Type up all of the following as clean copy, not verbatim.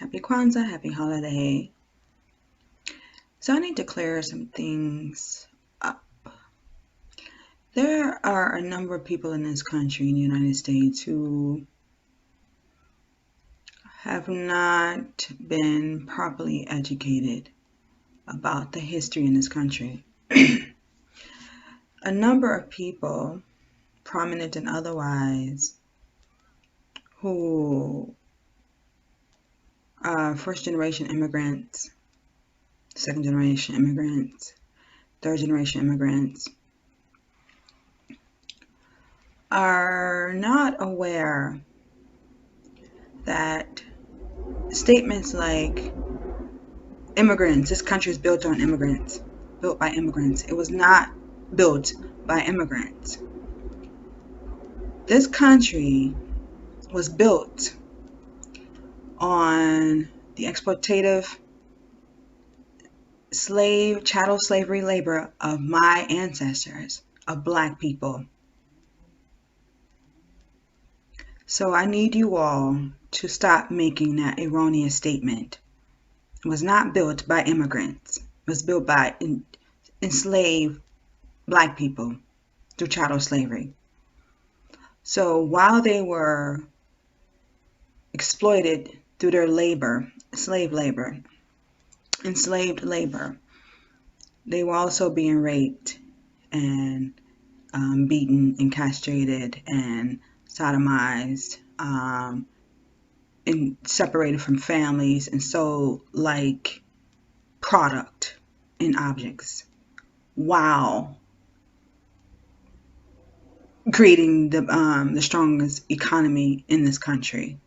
Happy Kwanzaa, happy holiday. So I need to clear some things up. There are a number of people in this country, in the United States, who have not been properly educated about the history in this country. A number of people, prominent and otherwise, who are first generation immigrants, second generation immigrants, third generation immigrants, are not aware that statements like immigrants, this country is built on immigrants, built by immigrants. It was not built by immigrants. This country was built on the exploitative chattel slavery labor of my ancestors, of Black people. So I need you all to stop making that erroneous statement. It was not built by immigrants. It was built by enslaved Black people through chattel slavery. So while they were exploited through their labor, enslaved labor, they were also being raped and beaten and castrated and sodomized, and separated from families and sold like product and objects, while creating the strongest economy in this country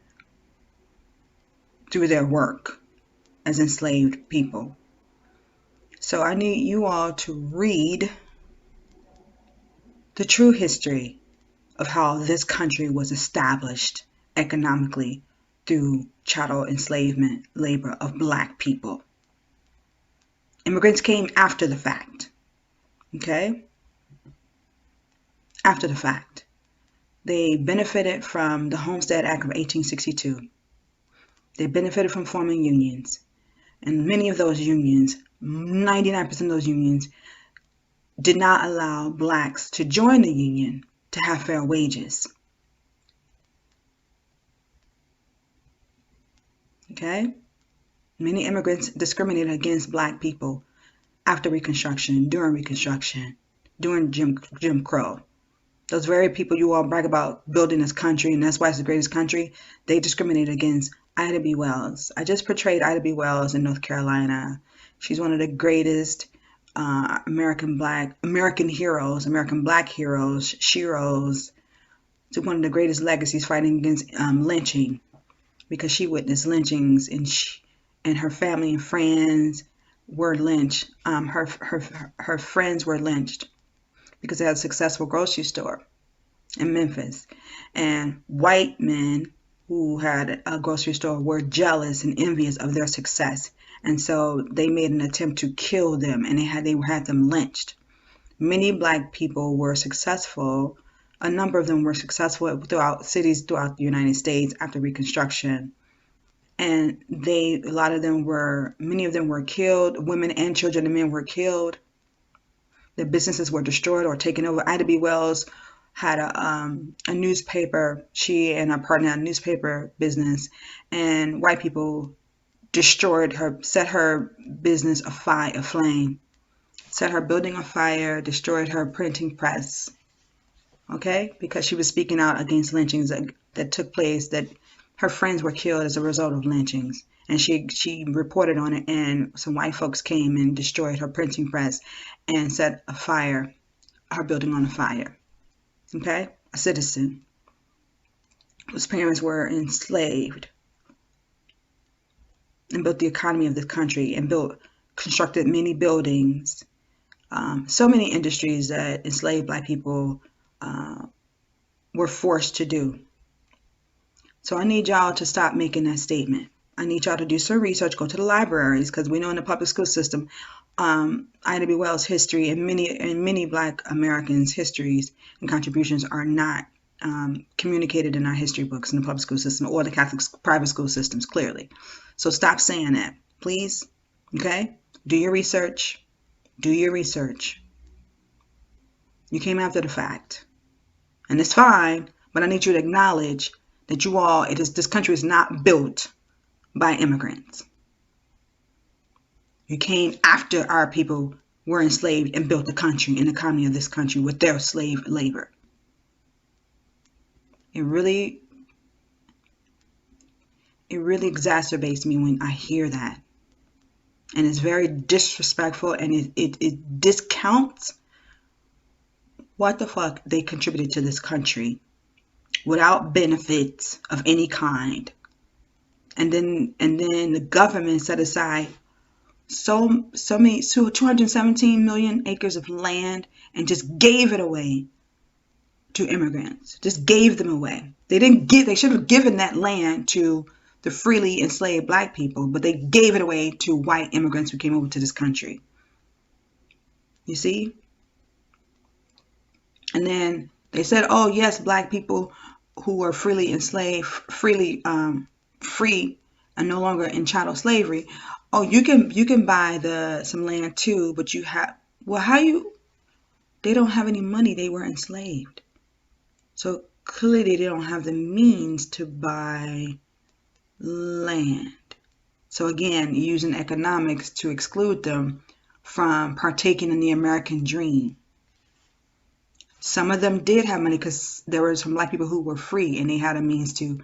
through their work as enslaved people. So I need you all to read the true history of how this country was established economically through chattel enslavement labor of Black people. Immigrants came after the fact, okay? After the fact. They benefited from the Homestead Act of 1862. They benefited from forming unions. And many of those unions, 99% of those unions, did not allow Blacks to join the union to have fair wages. Okay? Many immigrants discriminated against Black people after Reconstruction, during Jim Crow. Those very people you all brag about building this country, and that's why it's the greatest country, they discriminated against Ida B. Wells. I just portrayed Ida B. Wells in North Carolina. She's one of the greatest American Black heroes, sheroes, to one of the greatest legacies fighting against lynching, because she witnessed lynchings, and her family and friends were lynched. Her friends were lynched because they had a successful grocery store in Memphis, and white men who had a grocery store were jealous and envious of their success, and so they made an attempt to kill them, and they had them lynched. Many Black people were successful. A number of them were successful throughout cities throughout the United States after Reconstruction, and many of them were killed. Women and children and men were killed. Their businesses were destroyed or taken over. Ida B. Wells had a newspaper. She and her partner had a newspaper business, and white people set her business aflame, set her building afire, destroyed her printing press. Okay, because she was speaking out against lynchings that took place, that her friends were killed as a result of lynchings. And she reported on it, and some white folks came and destroyed her printing press and set her building on fire. Okay, a citizen whose parents were enslaved, and built the economy of this country, and constructed many buildings, so many industries that enslaved Black people were forced to do. So I need y'all to stop making that statement. I need y'all to do some research, go to the libraries, because we know in the public school system, Ida B. Wells' history and many Black Americans' histories and contributions are not communicated in our history books in the public school system or the Catholic private school systems, clearly. So stop saying that, please. Okay? Do your research. Do your research. You came after the fact. And it's fine, but I need you to acknowledge that this country is not built by immigrants. You came after our people were enslaved and built the country and the economy of this country with their slave labor. It really exacerbates me when I hear that. And it's very disrespectful, and it discounts what the fuck they contributed to this country without benefits of any kind. And then the government set aside so many 217 million acres of land and just gave it away to immigrants. Just gave them away. They should have given that land to the freely enslaved black people, but they gave it away to white immigrants who came over to this country. You see? And then they said, oh yes, black people who were freely enslaved, free and no longer in chattel slavery. Oh, you can buy some land too, but they don't have any money. They were enslaved. So clearly they don't have the means to buy land. So again, using economics to exclude them from partaking in the American dream. Some of them did have money because there were some black people who were free and they had a means to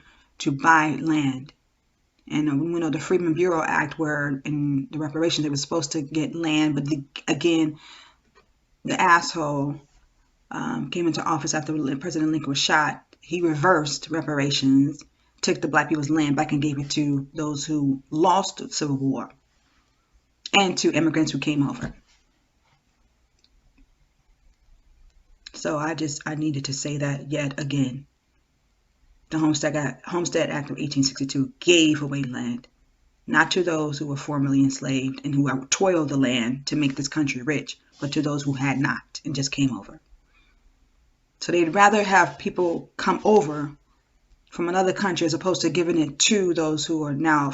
buy land. And we know the Freedmen Bureau Act, where in the reparations they were supposed to get land, but again, the asshole came into office after President Lincoln was shot. He reversed reparations, took the black people's land back and gave it to those who lost the Civil War and to immigrants who came over. So I needed to say that yet again. The Homestead Act of 1862 gave away land, not to those who were formerly enslaved and who toiled the land to make this country rich, but to those who had not and just came over. So they'd rather have people come over from another country as opposed to giving it to those who are now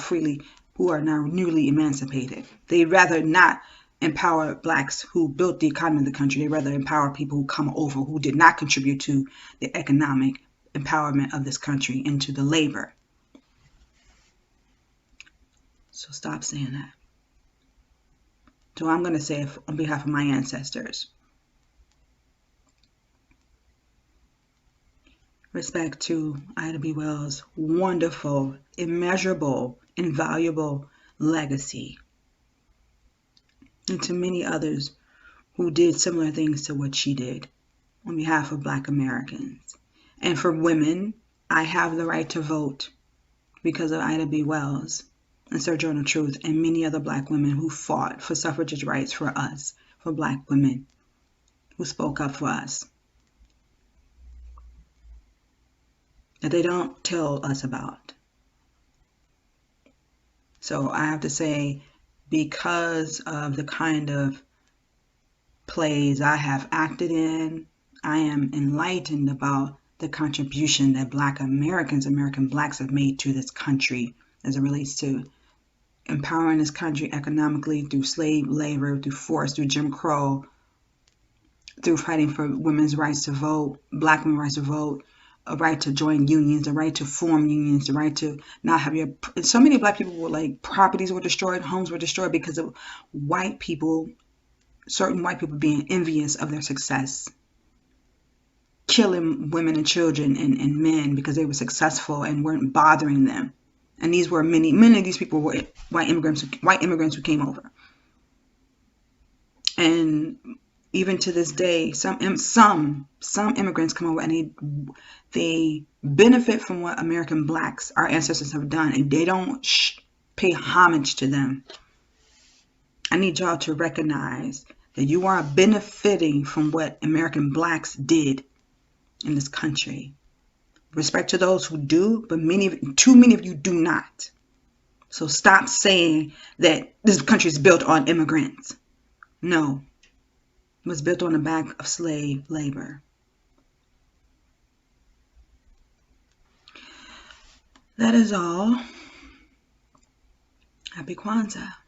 newly emancipated. They'd rather not empower blacks who built the economy of the country. They'd rather empower people who come over who did not contribute to the economic empowerment of this country and to the labor. So stop saying that. So I'm going to say it on behalf of my ancestors. Respect to Ida B. Wells' wonderful, immeasurable, invaluable legacy. And to many others who did similar things to what she did on behalf of Black Americans. And for women, I have the right to vote because of Ida B. Wells and Sojourner Truth and many other Black women who fought for suffrage rights for us, for Black women who spoke up for us, that they don't tell us about. So I have to say, because of the kind of plays I have acted in, I am enlightened about the contribution that Black Americans, American Blacks, have made to this country as it relates to empowering this country economically through slave labor, through force, through Jim Crow, through fighting for women's rights to vote, Black women's rights to vote, a right to join unions, a right to form unions, the right to not have your... So many Black people were like, properties were destroyed, homes were destroyed because of white people, certain white people being envious of their success, killing women and children and men because they were successful and weren't bothering them. And these were many of these people were white immigrants who came over. And even to this day, some immigrants come over and they benefit from what American Blacks, our ancestors, have done, and they don't pay homage to them. I need y'all to recognize that you are benefiting from what American Blacks did in this country. Respect to those who do, but too many of you do not. So stop saying that this country is built on immigrants. No. It was built on the back of slave labor. That is all. Happy Kwanzaa.